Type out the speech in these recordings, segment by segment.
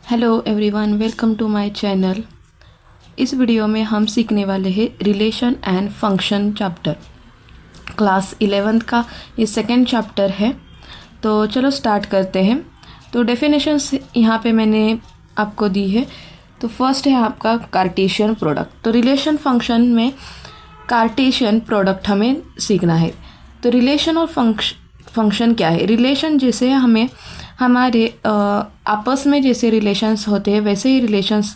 Hello everyone, welcome to my channel. इस video में हम सीखने वाले हैं relation and function chapter. Class 11th का ये सेकंड चैप्टर है। तो चलो स्टार्ट करते हैं। तो डेफिनेशंस यहाँ पे मैंने आपको दी है। तो फर्स्ट है आपका कार्टेशियन प्रोडक्ट। तो रिलेशन फंक्शन में कार्टेशियन प्रोडक्ट हमें सीखना है। तो रिलेशन और फंक्शन क्या है? रिलेशन जैसे हमारे आपस में जैसे रिलेशंस होते हैं वैसे ही रिलेशंस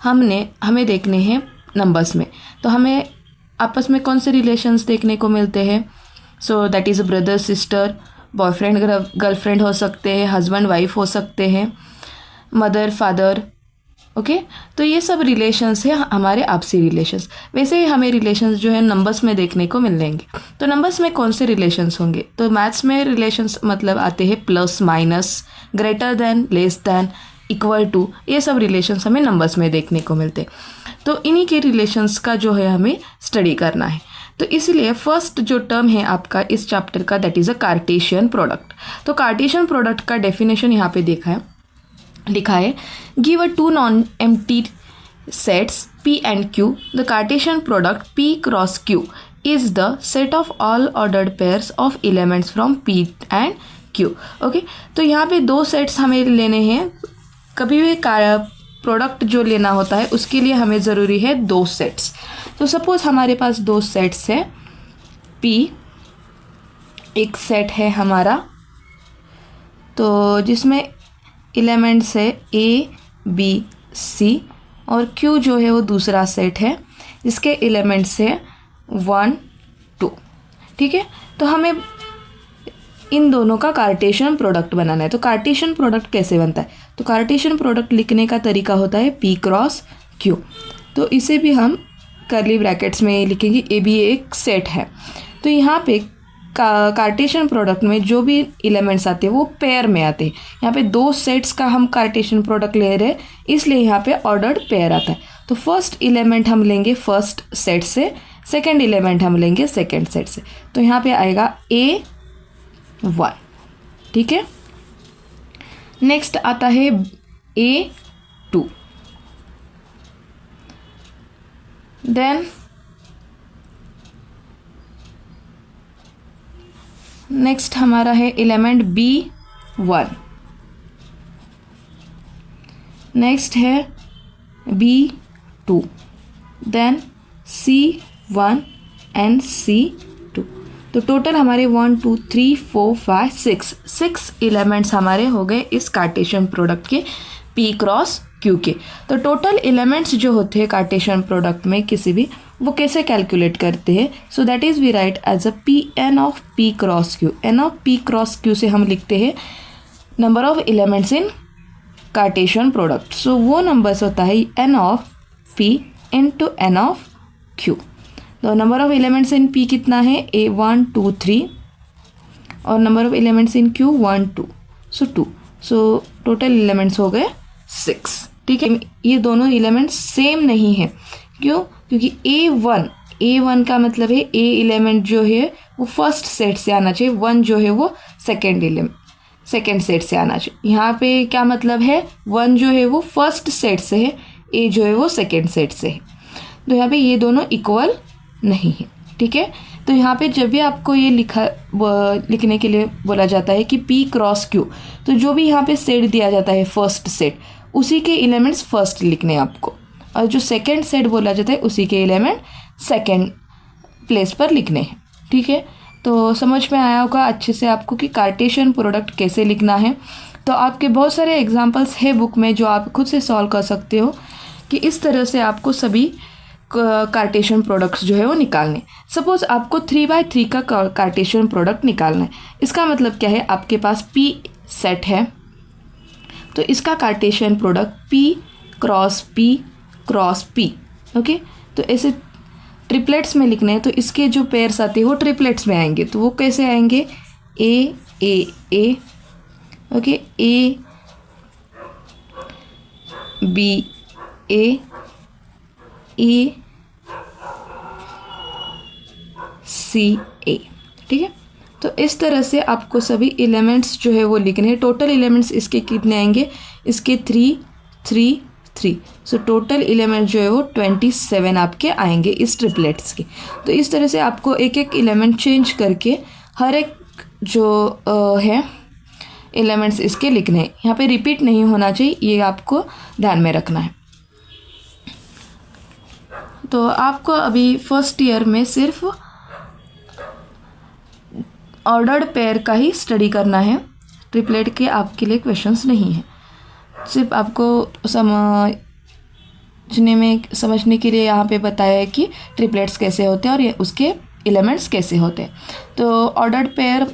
हमें देखने हैं नंबर्स में। तो हमें आपस में कौन से रिलेशंस देखने को मिलते हैं? So that is brother sister, boyfriend girlfriend हो सकते हैं, हस्बैंड वाइफ हो सकते हैं, मदर फादर। ओके, तो ये सब रिलेशंस है हमारे आपसी रिलेशंस। वैसे ही हमें रिलेशंस जो है नंबर्स में देखने को मिल जाएंगे। तो नंबर्स में कौन से रिलेशंस होंगे? तो मैथ्स में रिलेशंस मतलब आते हैं plus minus, greater than, less than, equal to. ये सब रिलेशंस हमें नंबर्स में देखने को मिलते हैं। तो इन्हीं के रिलेशंस का जो है हमें स्टडी करना है। तो इसलिए फर्स्ट जो टर्म है आपका इस चैप्टर का, that is a Cartesian product. तो कार्टेशियन प्रोडक्ट का डेफिनेशन यहाँ पे लिखा है, give a two non empty sets P and Q. The Cartesian product P cross Q is the set of all ordered pairs of elements from P and Q. Okay, तो यहाँ पे दो sets हमें लेने हैं। कभी भी प्रोडक्ट जो लेना होता है उसके लिए हमें ज़रूरी है दो सेट्स। तो सपोज हमारे पास दो सेट्स है P, एक सेट है हमारा, तो जिसमें एलिमेंट्स है A, B, C, और Q जो है वो दूसरा सेट है जिसके एलिमेंट्स है 1, 2। ठीक है, तो हमें इन दोनों का कार्टेशियन प्रोडक्ट बनाना है। तो कार्टेशियन प्रोडक्ट कैसे बनता है? तो कार्टेशियन प्रोडक्ट लिखने का तरीका होता है P क्रॉस Q। तो इसे भी हम कर्ली ब्रैकेट्स में लिखेंगे। ए भी एक सेट है। तो यहाँ पे कार्टेशियन प्रोडक्ट में जो भी एलिमेंट्स आते हैं वो पेयर में आते हैं। यहाँ पे दो सेट्स का हम कार्टेशियन प्रोडक्ट ले रहे हैं, इसलिए यहाँ पे ऑर्डर्ड पेयर आता है। तो फर्स्ट एलिमेंट हम लेंगे फर्स्ट सेट से, सेकंड एलिमेंट हम लेंगे सेकंड सेट से। तो यहाँ पे आएगा A1। ठीक है, नेक्स्ट आता है A2, देन नेक्स्ट हमारा है एलिमेंट B1, नेक्स्ट है B2, then C1 and C2। तो टोटल हमारे 1 2 3 4 5 6 एलिमेंट्स हमारे हो गए इस कार्टेशियन प्रोडक्ट के P क्रॉस Q के। तो टोटल एलिमेंट्स जो होते हैं कार्टेशियन प्रोडक्ट में किसी भी, वो कैसे कैलकुलेट करते हैं? So that is we write as a Pn of P cross Q। n of P cross Q से हम लिखते हैं number of elements in Cartesian product. So वो नंबर्स होता है n of P into n of Q। तो number of elements in P कितना है? A 1 2 3, और number of elements in Q 1 2, so 2। So total elements हो गए 6। ठीक है, ये दोनों एलिमेंट्स सेम नहीं है। क्यों? क्योंकि A1 का मतलब है A एलिमेंट जो है वो फर्स्ट सेट से आना चाहिए, 1 जो है वो सेकेंड सेट से आना चाहिए। यहाँ पे क्या मतलब है? 1 जो है वो फर्स्ट सेट से है, A जो है वो सेकेंड सेट से है। तो यहाँ पे ये दोनों इक्वल नहीं है। ठीक है, तो यहाँ पे जब भी आपको ये लिखने के लिए बोला जाता है कि P क्रॉस Q, तो जो भी यहाँ पे सेट दिया जाता है फर्स्ट सेट, उसी के एलिमेंट्स फर्स्ट लिखने हैं आपको, और जो सेकंड सेट बोला जाता है उसी के एलिमेंट सेकंड प्लेस पर लिखने हैं। ठीक है, तो समझ में आया होगा अच्छे से आपको कि कार्टेशियन प्रोडक्ट कैसे लिखना है। तो आपके बहुत सारे एग्जांपल्स है बुक में जो आप खुद से सॉल्व कर सकते हो कि इस तरह से आपको सभी कार्टेशियन प्रोडक्ट्स जो है वो निकालने। सपोज आपको 3/3 का कार्टेशियन प्रोडक्ट निकालना है। इसका मतलब क्या है? आपके पास P सेट है, तो इसका Cartesian product P cross P cross P। Okay, तो ऐसे ट्रिपलेट्स में लिखना है, तो इसके जो पेयर्स आते हैं वो ट्रिपलेट्स में आएंगे। तो वो कैसे आएंगे? A okay, A B A C A। ठीक है, तो इस तरह से आपको सभी एलिमेंट्स जो है वो लिखने हैं। टोटल एलिमेंट्स इसके कितने आएंगे? इसके 3 3 3। सो टोटल एलिमेंट जो है वो 27 आपके आएंगे इस ट्रिपलेट्स के। तो इस तरह से आपको एक एक एलिमेंट चेंज करके हर एक जो है एलिमेंट्स इसके लिखने हैं। यहाँ पे रिपीट नहीं होना चाहिए, ये आपको ध्यान में रखना है। तो आपको अभी फर्स्ट ईयर में सिर्फ ऑर्डर्ड पेयर का ही स्टडी करना है, ट्रिपलेट के आपके लिए क्वेश्चंस नहीं हैं। सिर्फ आपको समझने के लिए यहाँ पे बताया है कि ट्रिपलेट्स कैसे होते हैं और ये उसके एलिमेंट्स कैसे होते हैं। तो ऑर्डर्ड पेयर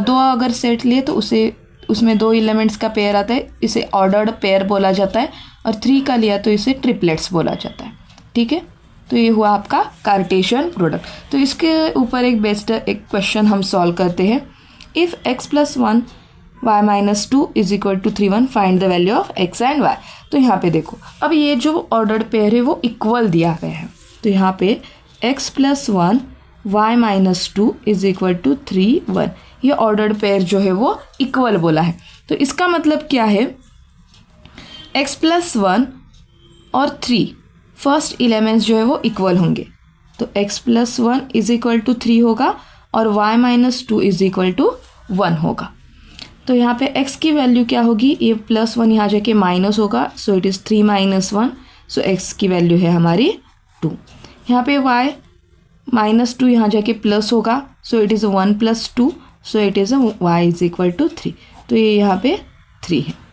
2 अगर सेट लिए तो उसमें 2 एलिमेंट्स का पेयर आता है, इसे ऑर्डर्ड पेयर बोला जाता है। और 3 का लिया तो इसे ट्रिपलेट्स बोला जाता है। ठीक है, तो ये हुआ आपका कार्टेशियन प्रोडक्ट। तो इसके ऊपर एक क्वेश्चन हम सॉल्व करते हैं। If x + 1 y - 2 = 3 1 find the value of x and y। तो यहाँ पे देखो, अब ये जो ऑर्डर्ड पेयर है वो इक्वल दिया गया है। तो यहाँ पे x + 1 y - 2 = 3 1, ये ऑर्डर्ड पेयर जो है वो इक्वल बोला है। तो इसका मतलब क्या है, x + 1 और 3 फर्स्ट एलिमेंट्स जो है वो इक्वल होंगे। तो x + 1 = 3 होगा और y - 2 = 1 होगा। तो यहाँ पे x की वैल्यू क्या होगी, ये +1 यहाँ जाके माइनस होगा, सो इट इज़ 3 - 1, सो x की वैल्यू है हमारी 2। यहाँ पे y - 2 यहाँ जाके प्लस होगा, सो it is 1 + 2, so it is y = 3। तो ये यहाँ पे 3 है।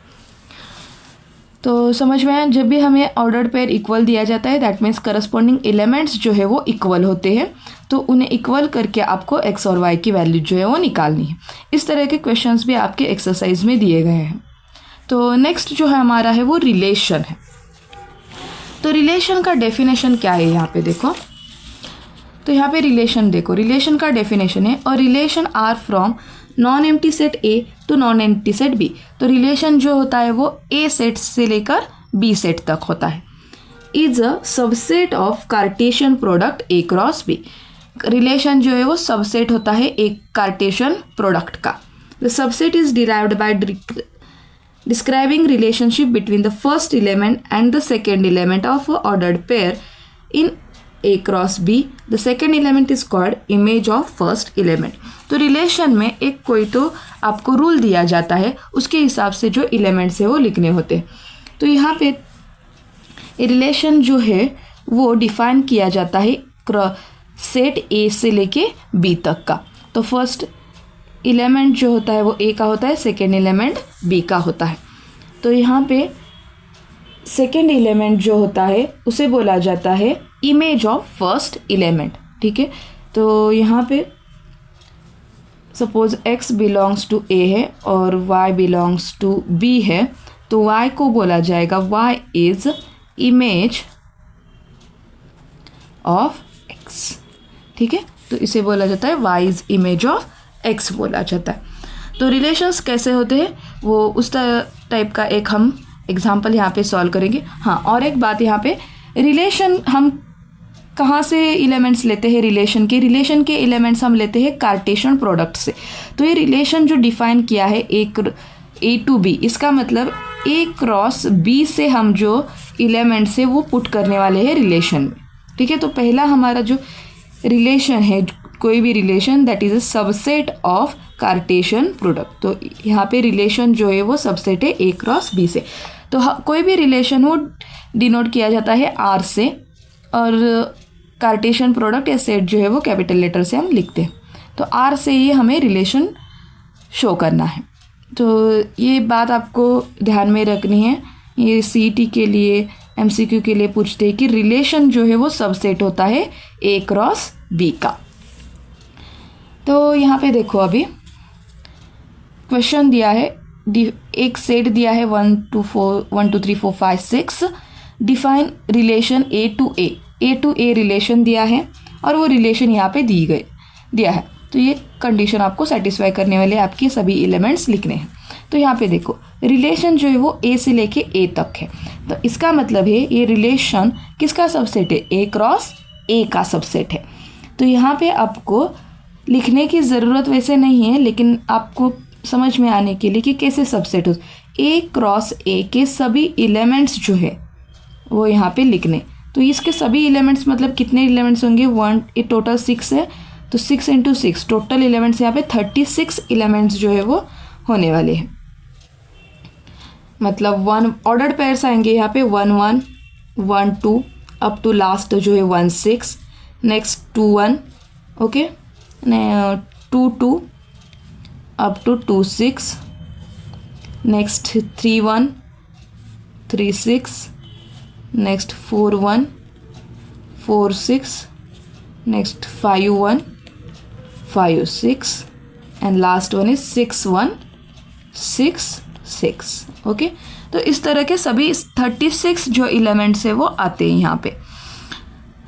तो समझ में आया, जब भी हमें ऑर्डर्ड पेयर इक्वल दिया जाता है दैट मीन्स करस्पॉन्डिंग एलिमेंट्स जो है वो इक्वल होते हैं। तो उन्हें इक्वल करके आपको x और y की वैल्यू जो है वो निकालनी है। इस तरह के क्वेश्चंस भी आपके एक्सरसाइज में दिए गए हैं। तो नेक्स्ट जो है हमारा है वो रिलेशन है। तो रिलेशन का डेफिनेशन क्या है, यहाँ पे देखो। तो यहाँ पे रिलेशन देखो, रिलेशन का डेफिनेशन है और relation R from non empty set A to non empty set B. तो रिलेशन जो होता है वो ए सेट से लेकर बी सेट तक होता है। Is a subset of Cartesian product A cross B. Relation जो है वो सबसेट होता है एक कार्टेशियन प्रोडक्ट का। The subset is derived by describing relationship between the first element and the second element of ordered pair in A cross B। The second element is called image of first element. तो relation में एक कोई तो आपको rule दिया जाता है, उसके हिसाब से जो एलिमेंट्स है वो लिखने होते हैं। तो यहाँ पे रिलेशन जो है वो डिफाइन किया जाता है सेट A से लेके B तक का। तो फर्स्ट एलिमेंट जो होता है वो A का होता है, सेकेंड एलिमेंट B का होता है। तो यहाँ पे सेकेंड एलिमेंट जो होता है उसे बोला जाता है इमेज ऑफ फर्स्ट एलिमेंट। ठीक है, तो यहाँ पे suppose x belongs to A है और y बिलोंग्स टू B है, तो y को बोला जाएगा y is image of x। ठीक है, तो इसे बोला जाता है y is image of x बोला जाता है। तो रिलेशंस कैसे होते हैं वो उस टाइप का एक हम एग्जाम्पल यहाँ पे सॉल्व करेंगे। हाँ, और एक बात यहाँ पे, रिलेशन हम कहाँ से एलिमेंट्स लेते हैं, रिलेशन के एलिमेंट्स हम लेते हैं कार्टेशियन प्रोडक्ट से। तो ये रिलेशन जो डिफाइन किया है ए टू बी, इसका मतलब ए क्रॉस बी से हम जो एलिमेंट्स है वो पुट करने वाले हैं रिलेशन में। ठीक है, तो पहला हमारा जो रिलेशन है, कोई भी relation that is a subset of Cartesian product. तो यहाँ पे रिलेशन जो है वो सबसेट है ए क्रॉस बी से। तो कोई भी रिलेशन वो डिनोट किया जाता है आर से, और कार्टेशियन प्रोडक्ट या सेट जो है वो कैपिटल लेटर से हम लिखते हैं। तो आर से ही हमें रिलेशन शो करना है। तो ये बात आपको ध्यान में रखनी है। ये सीईटी के लिए, एमसीक्यू के लिए पूछते हैं कि रिलेशन जो है वो सबसेट होता है ए क्रॉस बी का। तो यहाँ पे देखो, अभी क्वेश्चन दिया है, एक सेट दिया है 1 2 3 4 5 6। Define relation A to A relation दिया है और वो रिलेशन यहाँ पे दिया है। तो ये कंडीशन आपको सेटिस्फाई करने वाले आपके सभी एलिमेंट्स लिखने हैं। तो यहाँ पे देखो, रिलेशन जो है वो ए से लेके ए तक है। तो इसका मतलब है ये रिलेशन किसका सबसेट है, ए क्रॉस ए का सबसेट है। तो यहाँ पे आपको लिखने की ज़रूरत वैसे नहीं है, लेकिन आपको समझ में आने के लिए कि कैसे सबसेट हो। ए क्रॉस ए के सभी एलिमेंट्स जो है वो यहाँ पे लिखने। तो इसके सभी एलिमेंट्स मतलब कितने एलिमेंट्स होंगे, 1 ये टोटल 6 है, तो 6 × 6 टोटल एलिमेंट्स यहाँ पे 36 एलिमेंट्स जो है वो होने वाले हैं। मतलब 1 ऑर्डर्ड पेयर्स आएंगे यहाँ पे 1 1 1 2 अप टू लास्ट जो है 1 6, next 2 1 okay, 2 2 up to 2 6, next 3 1 3 6, next 4 1 4 6, next 5 1 5 6 and last one is 6 1 6 6 okay. तो इस तरह के सभी 36 जो एलिमेंट्स है वो आते हैं यहाँ पे।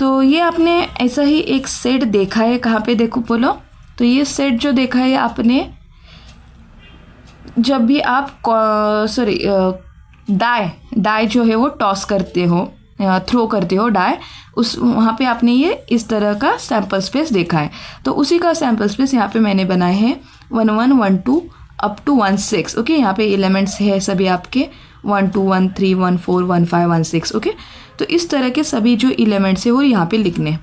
तो ये आपने ऐसा ही एक सेट देखा है, कहाँ पे देखो बोलो, तो ये सेट जो देखा है आपने जब भी आप डाई जो है वो टॉस करते हो, थ्रो करते हो डाई, उस वहाँ पे आपने ये इस तरह का सैम्पल स्पेस देखा है। तो उसी का सैम्पल स्पेस यहाँ पे मैंने बनाए हैं 1 1 1 2 अप टू 1 6 ओके। यहाँ पे एलिमेंट्स है सभी आपके 1 2 1 3 1 4 1 5 1 6 ओके। तो इस तरह के सभी जो एलिमेंट्स है वो यहाँ पे लिखने हैं।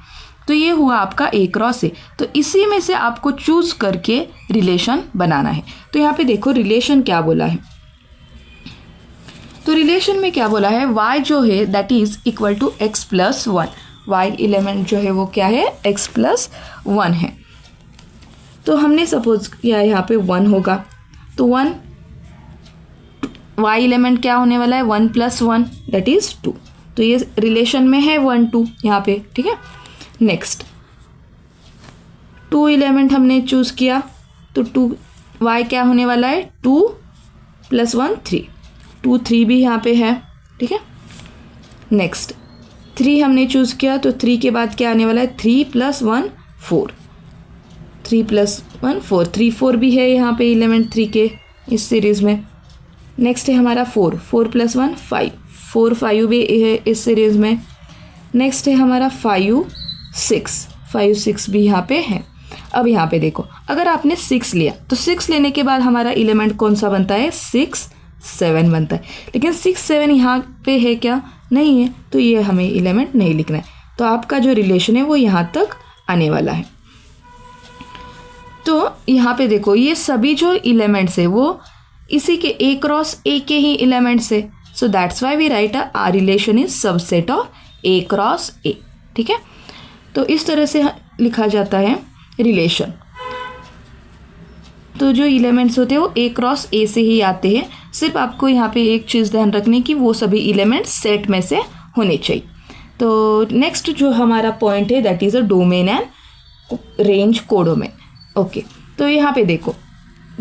तो ये हुआ आपका ए क्रॉस ए। तो इसी में से आपको चूज करके रिलेशन बनाना है। तो यहाँ पे देखो रिलेशन क्या बोला है, तो रिलेशन में क्या बोला है, y जो है that is equal to x plus 1। y element जो है वो क्या है, x प्लस 1 है। तो हमने सपोज किया यहाँ पे 1 होगा, तो 1 y एलिमेंट क्या होने वाला है, 1 प्लस 1 दैट इज 2। तो ये रिलेशन में है 1 2 यहाँ पे, ठीक है। नेक्स्ट 2 एलिमेंट हमने चूज किया, तो 2 y क्या होने वाला है, 2 प्लस 1 3, 2 3 भी यहाँ पे है, ठीक है। नेक्स्ट 3 हमने चूज किया, तो 3 के बाद क्या आने वाला है, 3 प्लस 1 4, 3 प्लस 1 4, 3 4 भी है यहाँ पे एलिमेंट 3 के इस सीरीज में। नेक्स्ट है हमारा 4, 4 प्लस 1 5, 4 5 भी है इस सीरीज में। नेक्स्ट है हमारा 5 6, 5 6 भी यहाँ पे है। अब यहाँ पे देखो, अगर आपने 6 लिया तो 6 लेने के बाद हमारा एलिमेंट कौन सा बनता है, 6 7 बनता है। लेकिन 6 7 यहाँ पे है क्या, नहीं है, तो ये हमें एलिमेंट नहीं लिखना है। तो आपका जो रिलेशन है वो यहाँ तक आने वाला है। तो यहाँ पे देखो ये सभी जो एलिमेंट्स है वो इसी के ए क्रॉस ए के ही एलिमेंट्स है। So that's why we write R relation is subset of A cross A, ठीक है। तो इस तरह से लिखा जाता है रिलेशन। तो जो एलिमेंट्स होते हैं वो ए क्रॉस ए से ही आते हैं। सिर्फ आपको यहाँ पे एक चीज़ ध्यान रखने की, वो सभी एलिमेंट्स सेट में से होने चाहिए। तो नेक्स्ट जो हमारा पॉइंट है that is a domain and range codomain. Okay, तो यहाँ पे देखो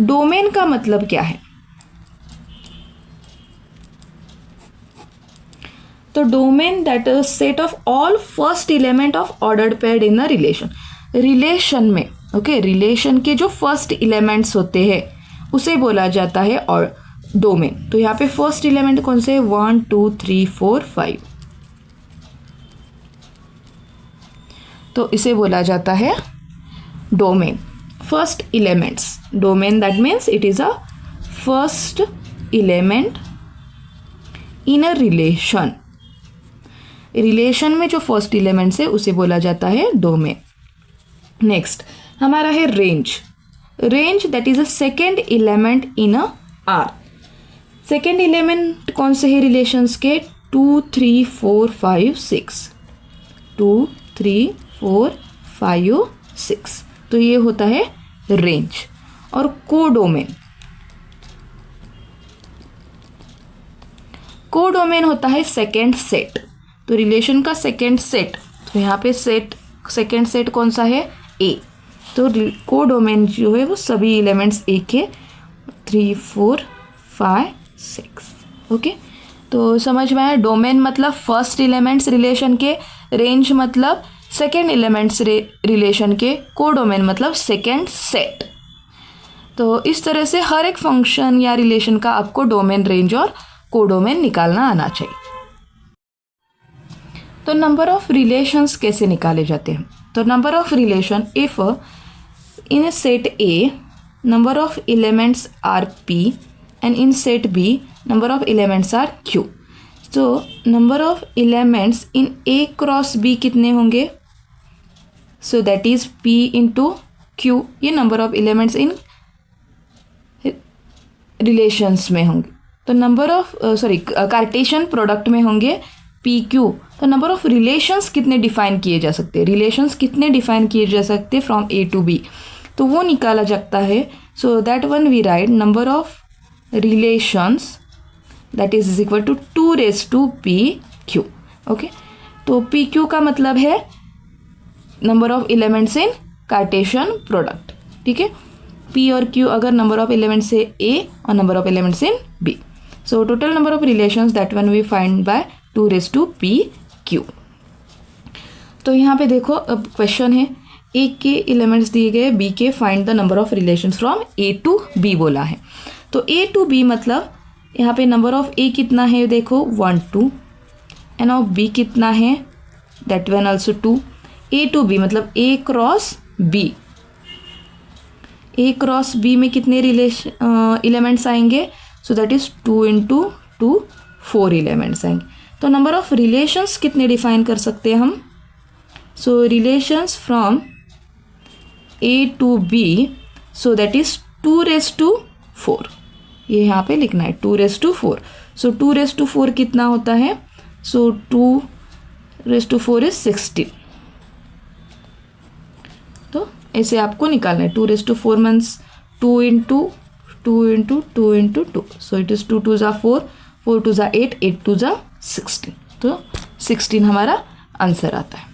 डोमेन का मतलब क्या है, तो domain that is set of all first element of ordered paired in a relation. Relation में ओके, रिलेशन के जो फर्स्ट एलिमेंट्स होते हैं उसे बोला जाता है और डोमेन। तो यहाँ पे फर्स्ट एलिमेंट कौन से, 1 2 3 4 5, तो इसे बोला जाता है domain. First elements, domain that means it is a first element in a relation. Relation में जो फर्स्ट एलिमेंट्स है उसे बोला जाता है डोमेन। नेक्स्ट हमारा है range. Range that is a second element in a R. Second element कौन से है रिलेशंस के, 2 3 4 5 6, 2 3 4 5 6, तो ये होता है रेंज। और कोडोमेन, कोडोमेन होता है सेकेंड सेट। तो रिलेशन का सेकेंड सेट, तो यहाँ पे सेट सेकेंड सेट कौन सा है, ए। तो कोडोमेन जो है वो सभी एलिमेंट्स ए के 3 4 5 6 ओके। तो समझ में आया, डोमेन मतलब फर्स्ट एलिमेंट्स रिलेशन के, रेंज मतलब सेकेंड एलिमेंट्स रिलेशन के, कोडोमेन मतलब सेकेंड सेट। तो इस तरह से हर एक फंक्शन या रिलेशन का आपको डोमेन, रेंज और कोडोमेन निकालना आना चाहिए। तो नंबर ऑफ रिलेशंस कैसे निकाले जाते हैं, तो number of relation if in a set A number of elements are p and in set B number of elements are Q. So number of elements in A cross B कितने होंगे? So that is P into Q. ये number of elements in relations में होंगे. तो number of Cartesian product में होंगे P Q. तो number of relations कितने डिफाइन किए जा सकते हैं, रिलेशंस कितने डिफाइन किए जा सकते हैं फ्रॉम ए टू बी, तो वो निकाला जाता है. So that one we write number of relations that is equal to 2⁻p⁻q. Okay, तो पी क्यू का मतलब है number of elements in Cartesian product. ठीक है, पी और क्यू अगर नंबर ऑफ एलिमेंट्स है ए और number of elements in B. So total number of relations that one we find by 2⁻p⁻q. तो यहाँ पे देखो अब क्वेश्चन है ए के एलिमेंट्स दिए गए, बी के find the number of relations from A to B बोला है. तो ए टू बी मतलब यहाँ पे नंबर ऑफ ए कितना है देखो 1 2 एंड ऑफ बी कितना है that one also 2. A to B मतलब A cross B, A cross B में कितने एलिमेंट्स आएंगे? So that is 2 into 2 4 elements आएंगे. तो नंबर ऑफ रिलेशंस कितने डिफाइन कर सकते हैं हम? So relations from A to B, so that is 2⁻4. ये यहाँ पे लिखना है 2⁻4. सो 2⁻4 कितना होता है? सो 2⁻4 इज 16. तो ऐसे आपको निकालना है. 2⁻4 means 2 into 2 into 2 into 2. So it is 2 2 4, 4 2 8, 8 2 16. तो 16 हमारा आंसर आता है.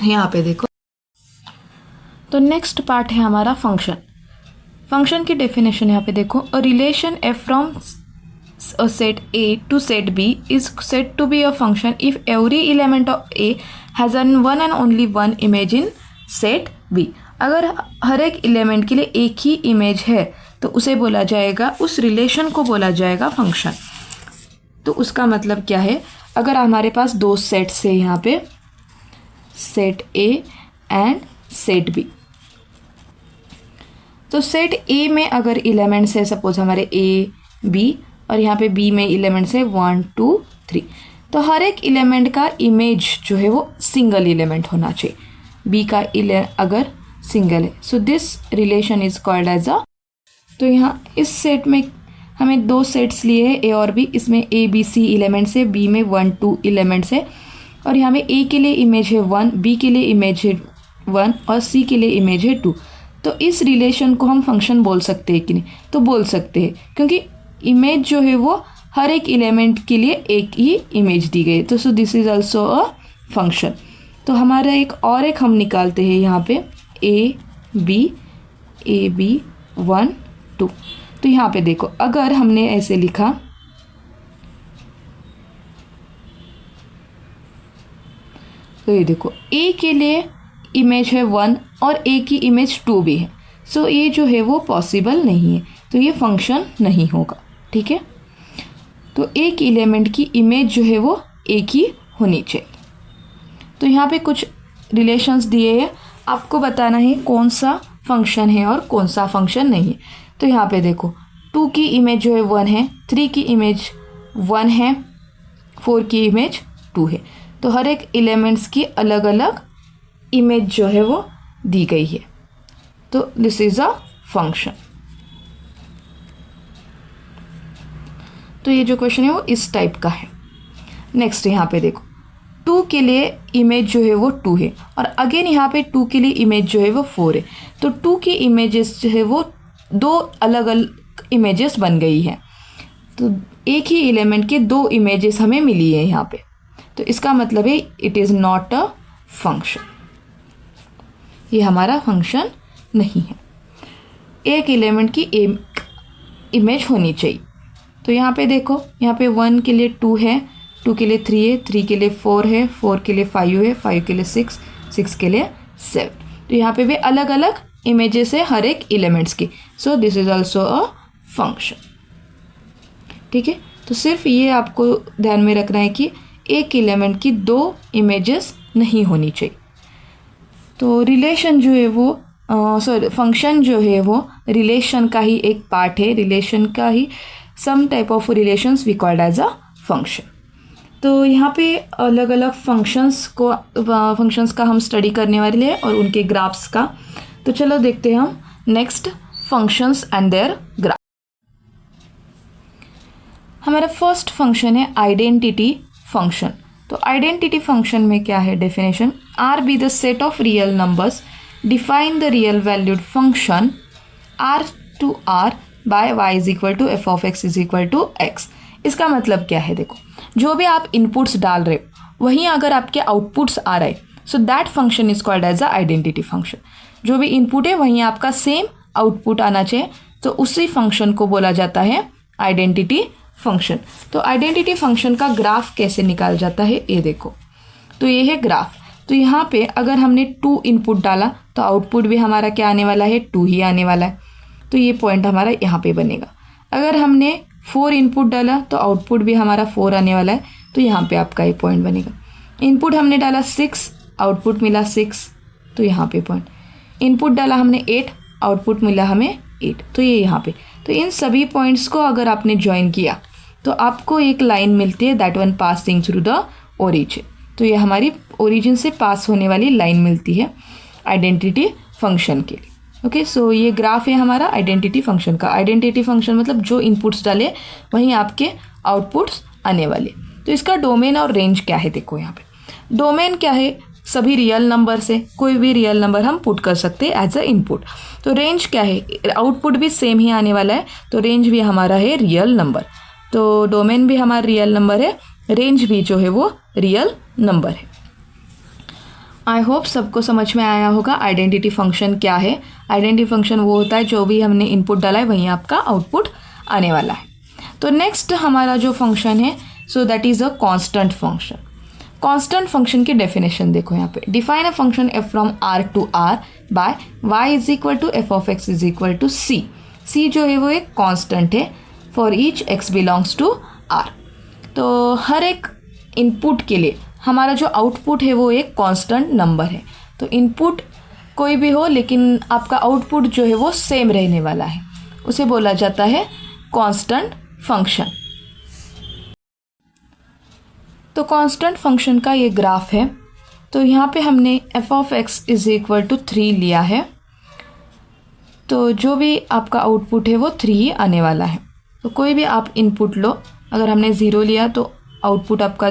यहाँ पे देखो. तो नेक्स्ट पार्ट है हमारा फंक्शन. फंक्शन की डेफिनेशन यहाँ पे देखो. A relation f from a set A to set B is said to be a function if every element of A has an one and only one image in set B. अगर हर एक element के लिए एक ही image है तो उसे बोला जाएगा, उस रिलेशन को बोला जाएगा फंक्शन. तो उसका मतलब क्या है? अगर हमारे पास दो सेट्स है यहाँ पे, set A and set B. तो सेट ए में अगर एलिमेंट्स है सपोज हमारे ए बी और यहाँ पे बी में एलिमेंट्स है 1 2 3, तो हर एक एलिमेंट का इमेज जो है वो सिंगल एलिमेंट होना चाहिए. बी का अगर सिंगल है, so this relation is called as a. तो यहाँ इस सेट में हमें दो सेट्स लिए हैं ए और बी. इसमें ए बी सी एलिमेंट्स है, बी में 1 2 एलिमेंट्स है और यहाँ में ए के लिए इमेज है 1, बी के लिए इमेज है 1 और सी के लिए इमेज है 2. तो इस रिलेशन को हम फंक्शन बोल सकते हैं कि नहीं? तो बोल सकते हैं, क्योंकि इमेज जो है वो हर एक एलिमेंट के लिए एक ही इमेज दी गई. तो so this is also a function. तो हमारा एक हम निकालते हैं यहाँ पे ए बी 1 2. तो यहाँ पे देखो अगर हमने ऐसे लिखा, तो ये देखो ए के लिए इमेज है 1 और ए की इमेज 2 भी है. सो ये जो है वो पॉसिबल नहीं है, तो ये फंक्शन नहीं होगा. ठीक है, तो एक एलिमेंट की इमेज जो है वो एक ही होनी चाहिए. तो यहाँ पे कुछ रिलेशंस दिए हैं, आपको बताना है कौन सा फंक्शन है और कौन सा फंक्शन नहीं है. तो यहाँ पे देखो 2 की इमेज जो है 1 है, 3 की इमेज 1 है, 4 की इमेज 2 है. तो हर एक एलिमेंट्स की अलग अलग इमेज जो है वो दी गई है. तो दिस इज अ फंक्शन. तो ये जो क्वेश्चन है वो इस टाइप का है. नेक्स्ट यहाँ पे देखो 2 के लिए इमेज जो है वो 2 है और अगेन यहाँ पे 2 के लिए इमेज जो है वो 4 है. तो 2 की इमेजेस जो है वो दो अलग अलग इमेजेस बन गई है. तो एक ही एलिमेंट के दो इमेजेस हमें मिली है यहाँ पे. तो इसका मतलब है it is not a function. ये हमारा फंक्शन नहीं है. एक एलिमेंट की एक इमेज होनी चाहिए. तो यहाँ पे देखो, यहाँ पे 1 के लिए 2 है, 2 के लिए 3 है, 3 के लिए 4 है, 4 के लिए 5 है, 5 के लिए 6, 6 के लिए 7. तो यहाँ पे भी अलग अलग इमेजेस है हर एक एलिमेंट्स की. So this is also a function. ठीक है, तो सिर्फ ये आपको ध्यान में रखना है कि एक एलिमेंट की दो इमेजेस नहीं होनी चाहिए. तो रिलेशन जो है वो सॉरी फंक्शन जो है वो रिलेशन का ही एक पार्ट है, रिलेशन का ही some type of relations we called as a function. तो यहाँ पे अलग अलग फंक्शंस का हम स्टडी करने वाले हैं और उनके ग्राफ्स का। तो चलो देखते हैं हम next functions and their graph. हमारा फर्स्ट फंक्शन है आइडेंटिटी फंक्शन। तो आइडेंटिटी फंक्शन में क्या है definition, R be the set of real numbers define the real valued function R to R by Y is equal to F of x is equal to x. इसका मतलब क्या है, देखो जो भी आप इनपुट्स डाल रहे हो वहीं अगर आपके आउटपुट्स आ रहे so that function is called as a identity function. जो भी इनपुट है वहीं आपका सेम आउटपुट आना चाहिए, तो उसी फंक्शन को बोला जाता है आइडेंटिटी फंक्शन। तो आइडेंटिटी फंक्शन का ग्राफ कैसे निकाल जाता है ये देखो, तो ये है ग्राफ। तो यहाँ पे अगर हमने 2 इनपुट डाला तो आउटपुट भी हमारा क्या आने वाला है, 2 ही आने वाला है। तो ये पॉइंट हमारा यहाँ पे बनेगा। अगर हमने 4 इनपुट डाला तो आउटपुट भी हमारा 4 आने वाला है, तो यहाँ पे आपका ये पॉइंट बनेगा। इनपुट हमने डाला 6, आउटपुट मिला 6, तो यहाँ पे पॉइंट। इनपुट डाला हमने 8, आउटपुट मिला हमें 8, तो ये यहाँ पे। तो इन सभी पॉइंट्स को अगर आपने ज्वाइन किया तो आपको एक लाइन मिलती है, that one passing through the origin. तो ये हमारी ओरिजिन से पास होने वाली लाइन मिलती है आइडेंटिटी फंक्शन के लिए। ओके, सो ये ग्राफ है हमारा आइडेंटिटी फंक्शन का। आइडेंटिटी फंक्शन मतलब जो इनपुट्स डाले वहीं आपके आउटपुट्स आने वाले। तो इसका डोमेन और रेंज क्या है, देखो यहाँ पे डोमेन क्या है, सभी रियल नंबर से कोई भी रियल नंबर हम पुट कर सकते हैं एज अ इनपुट। तो रेंज क्या है, आउटपुट भी सेम ही आने वाला है, तो रेंज भी हमारा है रियल नंबर। तो डोमेन भी हमारा रियल नंबर है, रेंज भी जो है वो रियल नंबर है। आई होप सबको समझ में आया होगा आइडेंटिटी फंक्शन क्या है। आइडेंटिटी फंक्शन वो होता है जो भी हमने इनपुट डाला है वहीं आपका आउटपुट आने वाला है। तो नेक्स्ट हमारा जो फंक्शन है so that is a constant function. Constant function की डेफिनेशन देखो यहाँ पे, define a function F from R to R by Y is equal to F of x is equal to C. C जो है वो एक constant है for each x belongs to R. तो हर एक इनपुट के लिए हमारा जो आउटपुट है वो एक कांस्टेंट नंबर है। तो इनपुट कोई भी हो लेकिन आपका आउटपुट जो है वो सेम रहने वाला है, उसे बोला जाता है कांस्टेंट फंक्शन। तो कांस्टेंट फंक्शन का ये ग्राफ है। तो यहाँ पे हमने f of x is equal to 3 लिया है, तो जो भी आपका आउटपुट है वो 3 ही आने वाला है। तो कोई भी आप इनपुट लो, अगर हमने 0 लिया तो आउटपुट आपका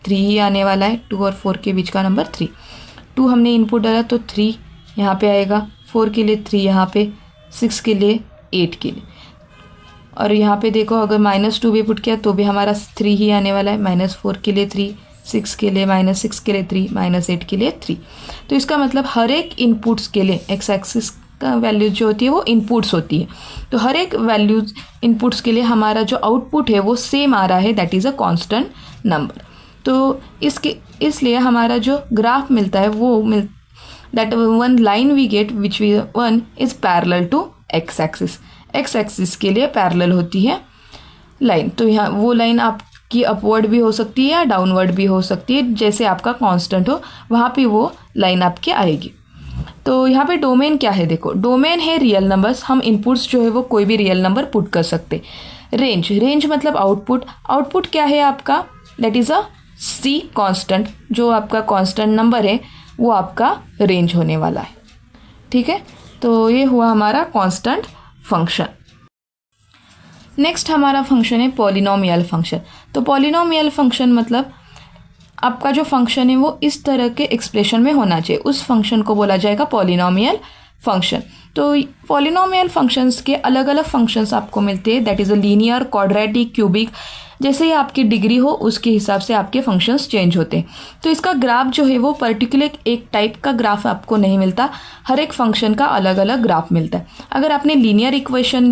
3 ही आने वाला है। 2 और 4 के बीच का नंबर 3। 2 हमने इनपुट डाला तो 3 यहाँ पे आएगा, 4 के लिए 3 यहाँ पे, 6 के लिए, 8 के लिए। और यहाँ पे देखो अगर -2 भी पुट किया तो भी हमारा 3 ही आने वाला है। -4 के लिए 3, 6 के लिए, -6 के लिए 3, -8 के लिए 3। तो इसका मतलब हर एक इनपुट्स के लिए एक्स एक्सिस का वैल्यूज जो होती है वो इनपुट्स होती है। तो हर एक वैल्यूज इनपुट्स के लिए हमारा जो आउटपुट है वो सेम आ रहा है, that is a constant number. तो इसलिए हमारा जो ग्राफ मिलता है वो that one line we get which we one is parallel to x axis. X axis के लिए पैरेलल होती है लाइन। तो यहाँ वो लाइन आपकी अपवर्ड भी हो सकती है या डाउनवर्ड भी हो सकती है, जैसे आपका कांस्टेंट हो वहाँ पे वो लाइन आपके आएगी। तो यहाँ पे डोमेन क्या है, देखो डोमेन है रियल नंबर्स। हम इनपुट्स जो है वो कोई भी रियल नंबर पुट कर सकते। रेंज मतलब आउटपुट। आउटपुट क्या है आपका, that is a c constant. जो आपका कांस्टेंट नंबर है वो आपका रेंज होने वाला है। ठीक है, तो ये हुआ हमारा कांस्टेंट फंक्शन। नेक्स्ट हमारा फंक्शन है पॉलिनोमियल फंक्शन। तो पॉलिनोमियल फंक्शन मतलब आपका जो फंक्शन है वो इस तरह के एक्सप्रेशन में होना चाहिए, उस फंक्शन को बोला जाएगा पॉलिनोमियल फंक्शन। तो पॉलिनोमियल फंक्शंस के अलग अलग फंक्शंस आपको मिलते हैं, that is a linear, quadratic, cubic. जैसे ही आपकी डिग्री हो उसके हिसाब से आपके फंक्शंस चेंज होते हैं। तो इसका ग्राफ जो है वो पर्टिकुलर एक टाइप का ग्राफ आपको नहीं मिलता, हर एक फंक्शन का अलग अलग ग्राफ मिलता है। अगर आपने लीनियर फंक्शन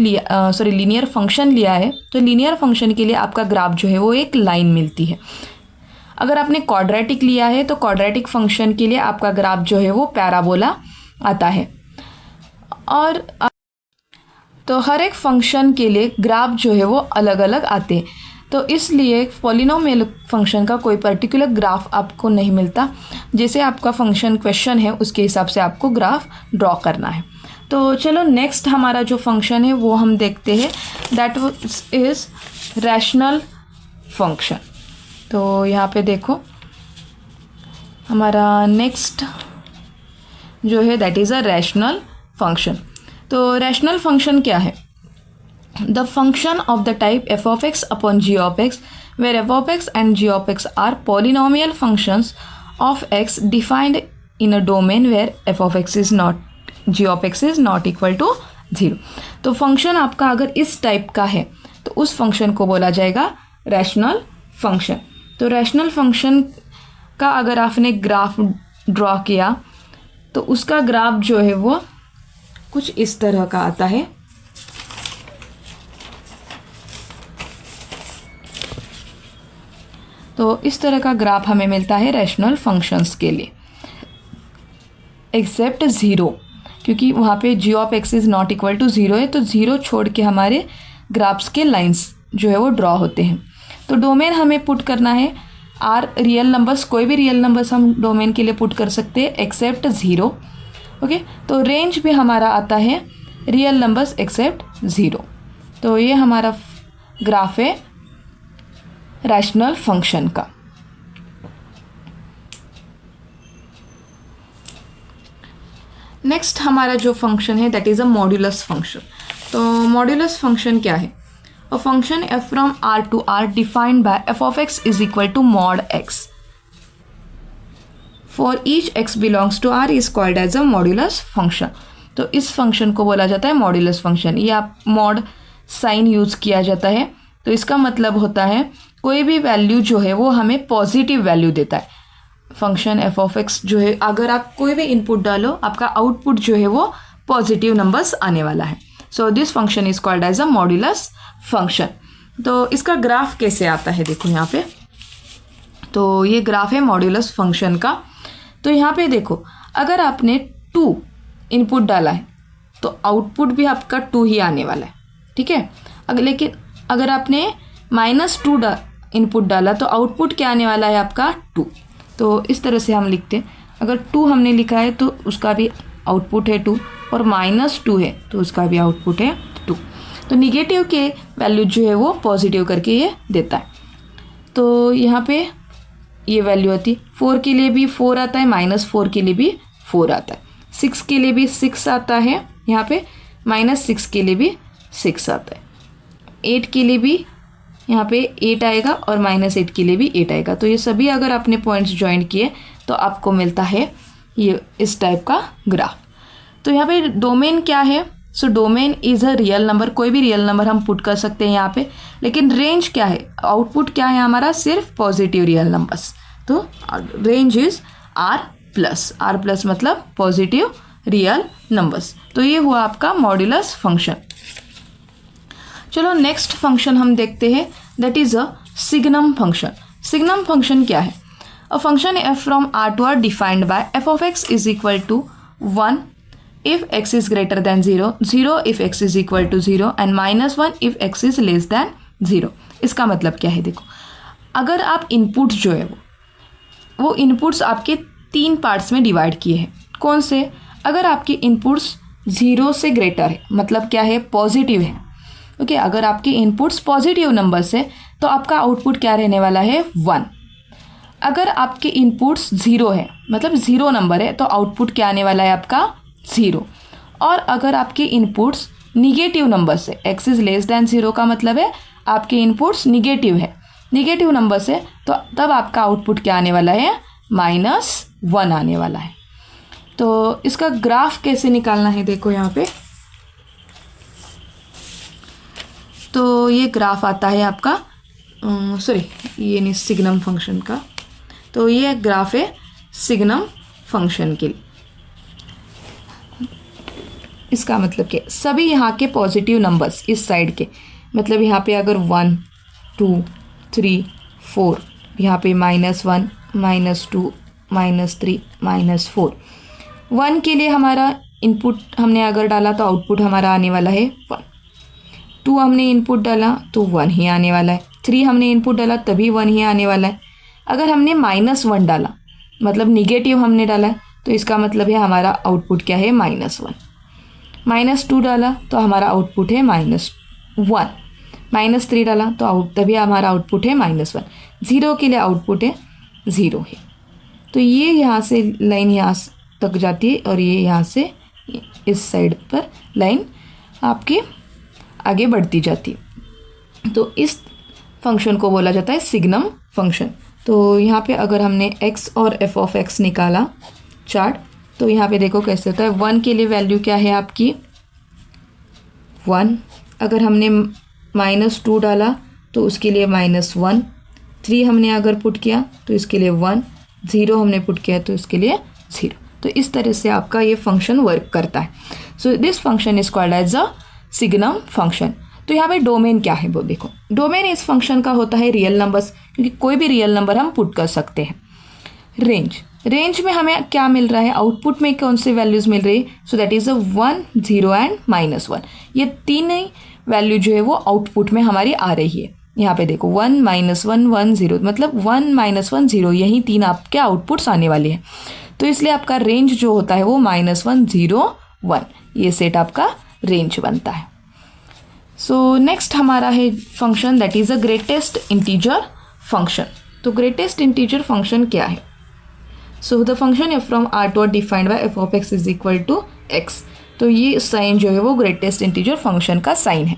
लिया है तो लीनियर फंक्शन के लिए आपका ग्राफ जो है वो एक लाइन मिलती है। अगर आपने क्वाड्रेटिक लिया है तो क्वाड्रेटिक फंक्शन के लिए आपका ग्राफ जो है वो पैराबोला आता है। और तो हर एक फंक्शन के लिए ग्राफ जो है वो अलग अलग आते हैं। तो इसलिए पॉलिनोमियल फंक्शन का कोई पर्टिकुलर ग्राफ आपको नहीं मिलता, जैसे आपका फंक्शन क्वेश्चन है उसके हिसाब से आपको ग्राफ ड्रॉ करना है। तो चलो नेक्स्ट हमारा जो फंक्शन है वो हम देखते हैं, दैट इज़ रैशनल फंक्शन। तो यहाँ पे देखो हमारा नेक्स्ट जो है that is a rational function. तो रैशनल फंक्शन क्या है? The function of the type f of x upon g of x where f of x and g of x are polynomial functions of x defined in a domain where f of x is not g of x is not equal to 0। तो function आपका अगर इस type का है तो उस function को बोला जाएगा रैशनल फंक्शन। तो रैशनल फंक्शन का अगर आपने ग्राफ ड्रॉ किया तो उसका ग्राफ जो है वो कुछ इस तरह का आता है। तो इस तरह का ग्राफ हमें मिलता है रैशनल फंक्शंस के लिए, एक्सेप्ट 0, क्योंकि वहाँ पे G of x is not equal to 0 है, तो 0 छोड़ के हमारे ग्राफ्स के लाइंस जो है वो ड्रॉ होते हैं। तो डोमेन हमें पुट करना है आर रियल नंबर्स, कोई भी रियल नंबर्स हम डोमेन के लिए पुट कर सकते हैं एक्सेप्ट 0। ओके, तो रेंज भी हमारा आता है रियल नंबर्स एक्सेप्ट 0। तो ये हमारा ग्राफ है रैशनल फंक्शन का। नेक्स्ट हमारा जो फंक्शन है that is a modulus function. तो मॉड्यूलस फंक्शन क्या है? A function F from R to R defined by f of x is equal to mod x for each x belongs to R is called as a modulus function. तो इस function को बोला जाता है modulus function. ये आप mod sine use किया जाता है, तो इसका मतलब होता है कोई भी वैल्यू जो है वो हमें पॉजिटिव वैल्यू देता है। फंक्शन एफ ऑफ एक्स जो है अगर आप कोई भी इनपुट डालो आपका आउटपुट जो है वो पॉजिटिव नंबर्स आने वाला है। So this function is called as a modulus function. तो इसका ग्राफ कैसे आता है देखो यहाँ पे। तो ये ग्राफ है मॉड्यूलस फंक्शन का। तो यहाँ पे देखो अगर आपने 2 इनपुट डाला है तो आउटपुट भी आपका 2 ही आने वाला है, ठीक है। लेकिन अगर आपने -2 इनपुट डाला तो आउटपुट क्या आने वाला है आपका 2। तो इस तरह से हम लिखते हैं, अगर 2 हमने लिखा है तो उसका भी आउटपुट है 2, और -2 है तो उसका भी आउटपुट है 2। तो निगेटिव के वैल्यू जो है वो पॉजिटिव करके ये देता है। तो यहाँ पे ये वैल्यू आती है 4 के लिए भी 4 आता है, -4 के लिए भी 4 आता है, 6 के लिए भी 6 आता है, यहाँ पे -6 के लिए भी 6 आता है, 8 के लिए भी यहाँ पे 8 आएगा और -8 के लिए भी 8 आएगा। तो ये सभी अगर आपने पॉइंट्स ज्वाइन किए तो आपको मिलता है ये इस टाइप का ग्राफ। तो यहाँ पे डोमेन क्या है? So domain is a real number, कोई भी रियल नंबर हम पुट कर सकते हैं यहाँ पे। लेकिन रेंज क्या है? आउटपुट क्या है हमारा? सिर्फ पॉजिटिव रियल नंबर्स। तो रेंज इज R+, मतलब पॉजिटिव रियल नंबर्स। तो ये हुआ आपका मॉड्यूलस फंक्शन। चलो नेक्स्ट फंक्शन हम देखते हैं, that is a signum function. Signum function क्या है? A function F from R to R defined by f of x is equal to 1 if x is greater than 0, 0 if x is equal to 0 and -1 if x is less than 0। इसका मतलब क्या है देखो, अगर आप inputs जो है वो इनपुट्स आपके 3 पार्ट्स में डिवाइड किए हैं। कौन से? अगर आपके इनपुट्स 0 से ग्रेटर है, मतलब क्या है? पॉजिटिव है। ओके, अगर आपके इनपुट्स पॉजिटिव नंबर्स है तो आपका आउटपुट क्या रहने वाला है? 1। अगर आपके इनपुट्स 0 है, मतलब 0 नंबर है, तो आउटपुट क्या आने वाला है आपका? 0। और अगर आपके इनपुट्स निगेटिव नंबर से, x इज़ लेस दैन 0 का मतलब है आपके इनपुट्स निगेटिव है, निगेटिव नंबर से, तो तब आपका आउटपुट क्या आने वाला है? -1 आने वाला है। तो इसका ग्राफ कैसे निकालना है देखो यहाँ पे। तो ये ग्राफ आता है आपका ये नहीं, सिग्नम फंक्शन का। तो ये ग्राफ है सिग्नम फंक्शन के लिए। इसका मतलब क्या? सभी यहाँ के पॉजिटिव नंबर्स इस साइड के, मतलब यहाँ पे अगर 1 2 3 4, यहाँ पे -1 -2 -3 -4, 1 के लिए हमारा इनपुट हमने अगर डाला तो आउटपुट हमारा आने वाला है 1। 2 हमने इनपुट डाला तो 1 ही आने वाला है। 3 हमने इनपुट डाला तभी 1 ही आने वाला है। अगर हमने -1 डाला मतलब निगेटिव हमने डाला है तो इसका मतलब है हमारा आउटपुट क्या है -1। -2 डाला तो हमारा आउटपुट है -1। -3 डाला तो तभी हमारा आउटपुट है -1। 0 के लिए आउटपुट है 0 है। तो ये यहाँ से लाइन यहाँ तक जाती है और ये यहाँ से इस साइड पर लाइन आपकी आगे बढ़ती जाती है। तो इस फंक्शन को बोला जाता है सिग्नम फंक्शन। तो यहाँ पे अगर हमने x और f(x) निकाला चार्ट तो यहाँ पे देखो कैसे होता है। 1 के लिए वैल्यू क्या है आपकी 1। अगर हमने -2 डाला तो उसके लिए -1। 3 हमने अगर पुट किया तो इसके लिए 1। 0 हमने पुट किया तो इसके लिए 0। तो इस तरह से आपका ये फंक्शन वर्क करता है। So this function is called as a signum function. तो यहाँ पे डोमेन क्या है वो देखो। डोमेन इस फंक्शन का होता है रियल नंबर्स, क्योंकि कोई भी रियल नंबर हम पुट कर सकते हैं। रेंज में हमें क्या मिल रहा है, आउटपुट में कौन से वैल्यूज़ मिल रही है। So that is a 1, 0 and -1। ये तीन ही वैल्यू जो है वो आउटपुट में हमारी आ रही है। यहाँ पे देखो 1, -1, 1, 0 मतलब 1, -1, 0 यही तीन आपके आउटपुट्स आने वाले हैं। तो इसलिए आपका रेंज जो होता है वो -1, 0, 1 ये सेट आपका रेंज बनता है। सो नेक्स्ट हमारा है function that is a greatest integer function. तो ग्रेटेस्ट इंटीजर फंक्शन क्या है। So the function F from R to R defined by f(x) is equal to x। तो ये साइन जो है वो ग्रेटेस्ट इंटीजर फंक्शन का साइन है।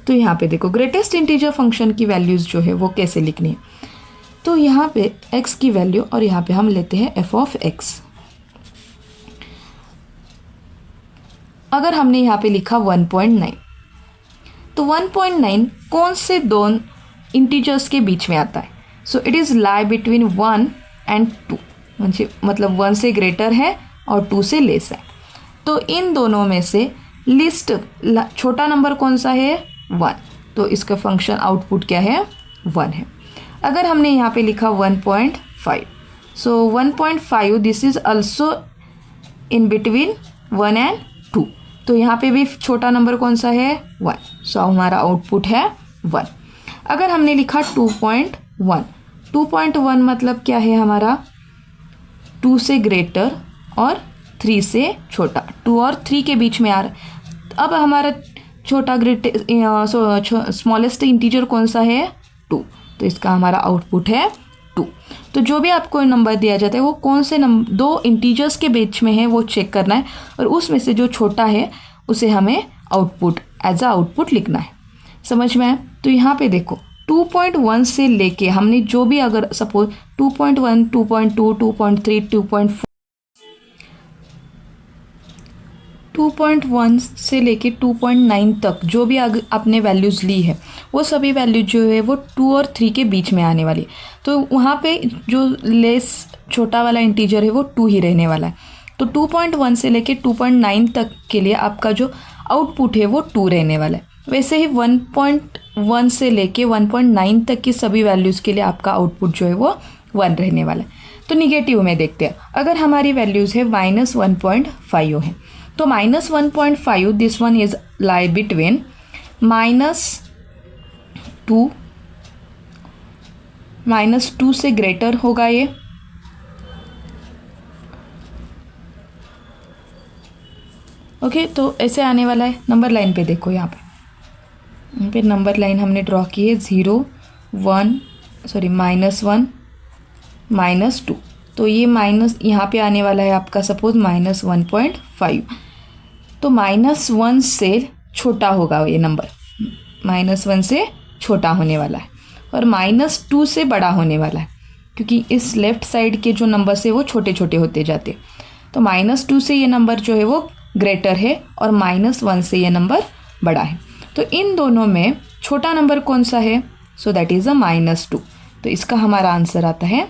तो यहाँ पे देखो ग्रेटेस्ट इंटीजर फंक्शन की वैल्यूज़ जो है वो कैसे लिखनी है। तो यहाँ पे x की वैल्यू और यहाँ पे हम लेते हैं f(x). अगर हमने यहाँ पे लिखा 1.9 तो 1.9 कौन से दो इंटीजर्स के बीच में आता है। सो it is lie between 1 and 2 मतलब 1 से ग्रेटर है और 2 से लेस है। तो इन दोनों में से लिस्ट छोटा नंबर कौन सा है 1। तो इसका फंक्शन आउटपुट क्या है 1 है। अगर हमने यहाँ पे लिखा 1.5 सो 1.5 this is also in between 1 and 2। तो यहाँ पे भी छोटा नंबर कौन सा है 1। सो हमारा आउटपुट है 1। अगर हमने लिखा 2.1 मतलब क्या है हमारा 2 से ग्रेटर और 3 से छोटा। 2 और 3 के बीच में आ रहा। अब हमारा छोटा स्मॉलेस्ट इंटीजर कौन सा है 2। तो इसका हमारा आउटपुट है 2। तो जो भी आपको नंबर दिया जाता है वो कौन से दो इंटीजर्स के बीच में है वो चेक करना है और उसमें से जो छोटा है उसे हमें आउटपुट एज अ आउटपुट लिखना है। समझ में आया। तो यहाँ पे देखो 2.1 से लेके हमने जो भी अगर सपोज 2.1, 2.2, 2.3, 2.1 से लेके 2.9 तक जो भी आपने वैल्यूज़ ली है वो सभी वैल्यू जो है वो 2 और 3 के बीच में आने वाली। तो वहाँ पे जो लेस छोटा वाला इंटीजर है वो 2 ही रहने वाला है। तो 2.1 से लेके 2.9 तक के लिए आपका जो आउटपुट है वो 2 रहने वाला है। वैसे ही 1.1 से लेके 1.9 तक की सभी वैल्यूज़ के लिए आपका आउटपुट जो है वो 1 रहने वाला है। तो निगेटिव में देखते हैं। अगर हमारी वैल्यूज़ है -1.5 है तो -1.5 this one is lie between -2 से ग्रेटर होगा ये। ओके तो ऐसे आने वाला है। नंबर लाइन पे देखो यहाँ पे नंबर लाइन हमने ड्रॉ की है -1 -2। तो ये माइनस यहाँ पे आने वाला है आपका सपोज -1.5। तो -1 से छोटा होगा ये नंबर, -1 से छोटा होने वाला है और -2 से बड़ा होने वाला है क्योंकि इस लेफ़्ट साइड के जो नंबर से वो छोटे छोटे होते जाते। तो -2 से ये नंबर जो है वो ग्रेटर है और -1 से ये नंबर बड़ा है। तो इन दोनों में छोटा नंबर कौन सा है। सो दैट इज़ अ -2। तो इसका हमारा आंसर आता है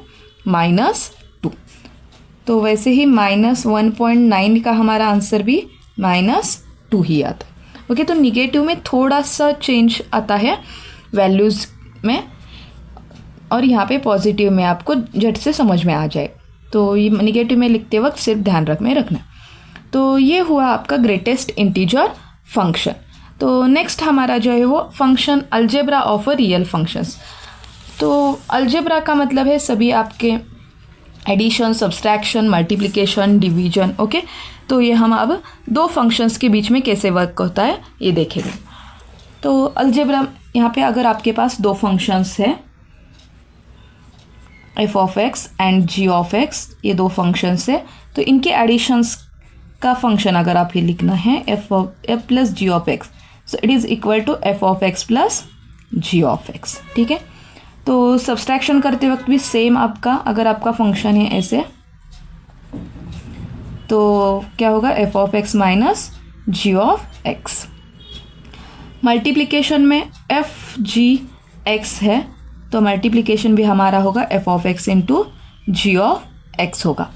-2। तो वैसे ही -1.9 का हमारा आंसर भी -2 ही आता है। ओके तो निगेटिव में थोड़ा सा चेंज आता है वैल्यूज़ में और यहाँ पे पॉजिटिव में आपको झट से समझ में आ जाए। तो ये निगेटिव में लिखते वक्त सिर्फ ध्यान में रखना। तो ये हुआ आपका ग्रेटेस्ट इंटीजर फंक्शन। तो नेक्स्ट हमारा जो है वो function algebra of a real functions. तो अलजेब्रा का मतलब है सभी आपके addition, subtraction, multiplication, division. Okay, तो ये हम अब दो फंक्शंस के बीच में कैसे वर्क होता है ये देखेंगे। तो अलजेब्रा यहाँ पे अगर आपके पास दो फंक्शंस है f of x and g of x, ये दो फंक्शंस है, तो इनके एडिशंस का फंक्शन अगर आप ये लिखना है f plus g of x, so it is equal to F of x plus g of x. ठीक है, तो सब्सट्रैक्शन करते वक्त भी सेम आपका, अगर आपका फंक्शन है ऐसे तो क्या होगा f of x minus g of x. Multiplication में एफ जी एक्स है तो मल्टीप्लिकेशन भी हमारा होगा f of x into g of x होगा।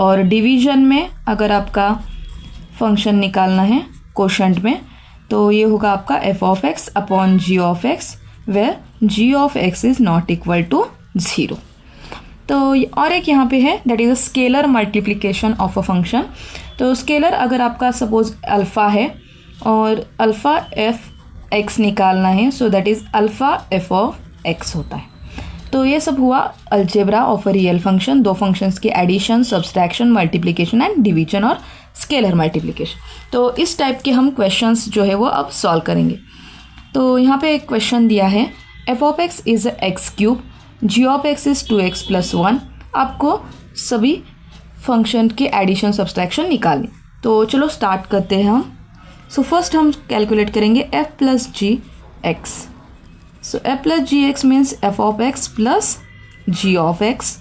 और डिवीजन में अगर आपका फंक्शन निकालना है कोशेंट में तो ये होगा आपका f of x upon g of x, where g of x is not equal to 0। तो और एक यहाँ पे है that is a scalar multiplication of a function. तो स्केलर अगर आपका सपोज अल्फ़ा है और अल्फ़ा एफ एक्स निकालना है, so that is alpha f of x होता है। तो ये सब हुआ algebra of a real function, दो फंक्शंस की addition, subtraction, multiplication and division और स्केलर मल्टीप्लिकेशन। तो इस टाइप के हम क्वेश्चंस जो है वो अब सॉल्व करेंगे। तो यहाँ पे एक क्वेश्चन दिया है f of x is x cube, g of x is 2x + 1। आपको सभी फंक्शन के एडिशन सब्सट्रैक्शन निकालनी। तो चलो स्टार्ट करते हैं हम। सो फर्स्ट हम कैलकुलेट करेंगे f plus g x. So f plus g x means f of x plus g of x।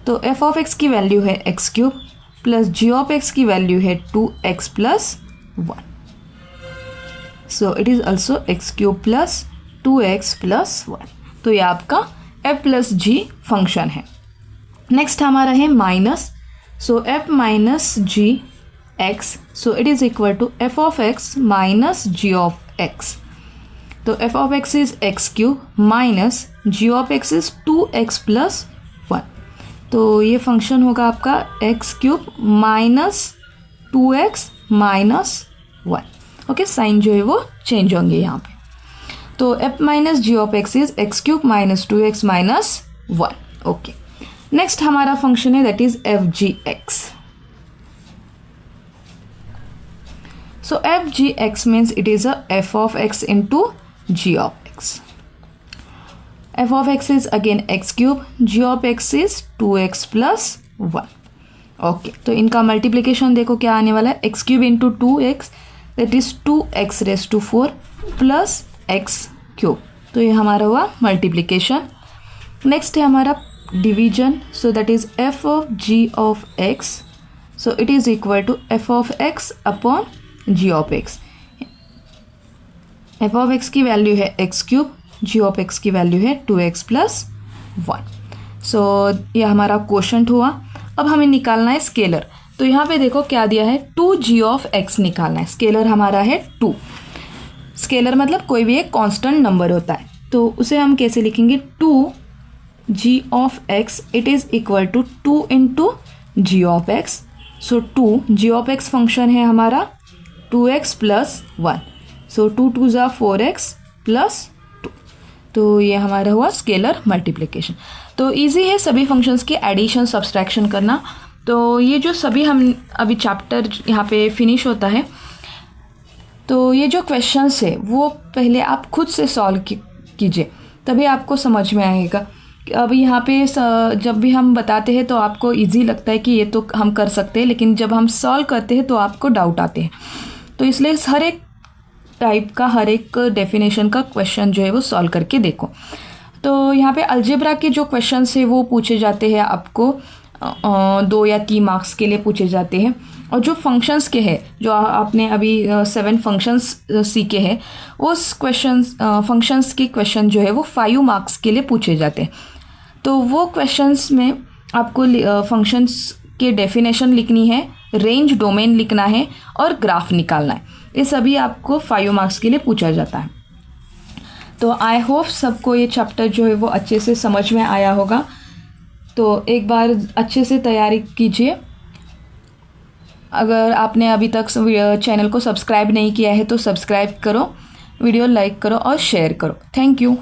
तो f ऑफ x की वैल्यू है x cube plus g of x की value है 2x + 1। So it is also x cube plus 2x + 1। तो ये आपका f plus g function है। Next हमारा है minus, so f minus ji x, so it is equal to f of x minus g of x। तो f of x is x cube minus g of x is 2x + 1। तो ये function होगा आपका x cube minus 2x minus 1। Okay, sign जो है वो change होंगे यहाँ पे। तो f minus g of x is x cube minus 2x minus 1। Okay, next हमारा फंक्शन है that is F g x. So f g x means it is a f of x into g of x. F of x is again x cube, g of x is 2x + 1। Okay, तो इनका multiplication देखो क्या आने वाला है, x cube into 2x that is 2x⁴ plus x cube. तो ये हमारा हुआ मल्टीप्लिकेशन। नेक्स्ट है हमारा division, so that is f of g of x, so it is equal to F of x upon g of x. F of x की value है x cube, g of x की value है 2x + 1। सो ये हमारा quotient हुआ। अब हमें निकालना है स्केलर। तो यहाँ पे देखो क्या दिया है, 2g ऑफ x निकालना है। स्केलर हमारा है 2। स्केलर मतलब कोई भी एक कांस्टेंट नंबर होता है, तो उसे हम कैसे लिखेंगे, 2g of x it is equal to 2 into g of x. So 2g of x function है हमारा 2x + 1। सो 2 2 ज़ा 4x + 2। तो ये हमारा हुआ स्केलर मल्टीप्लिकेशन। तो इजी है सभी फंक्शंस की एडिशन सब्सट्रैक्शन करना। तो ये जो सभी हम अभी चैप्टर यहाँ पे फिनिश होता है, तो ये जो क्वेश्चंस है वो पहले आप खुद से सॉल्व कीजिए, तभी आपको समझ में आएगा। अब यहाँ पे जब भी हम बताते हैं तो आपको इजी लगता है कि ये तो हम कर सकते हैं, लेकिन जब हम सॉल्व करते हैं तो आपको डाउट आते हैं। तो इसलिए हर एक टाइप का, हर एक डेफिनेशन का क्वेश्चन जो है वो सॉल्व करके देखो। तो यहाँ पे अलजेब्रा के जो क्वेश्चंस है वो पूछे जाते हैं आपको 2 या 3 मार्क्स के लिए पूछे जाते हैं। और जो फंक्शंस के हैं, जो आपने अभी 7 फंक्शंस सीखे हैं, उस फंक्शंस के क्वेश्चन जो है वो 5 मार्क्स के लिए पूछे जाते हैं। तो वो क्वेश्चंस में आपको फंक्शंस के डेफिनेशन लिखनी है, रेंज डोमेन लिखना है और ग्राफ निकालना है। ये सभी आपको 5 मार्क्स के लिए पूछा जाता है। तो आई होप सबको ये चैप्टर जो है वो अच्छे से समझ में आया होगा। तो एक बार अच्छे से तैयारी कीजिए। अगर आपने अभी तक चैनल को सब्सक्राइब नहीं किया है तो सब्सक्राइब करो, वीडियो लाइक करो और शेयर करो। Thank you.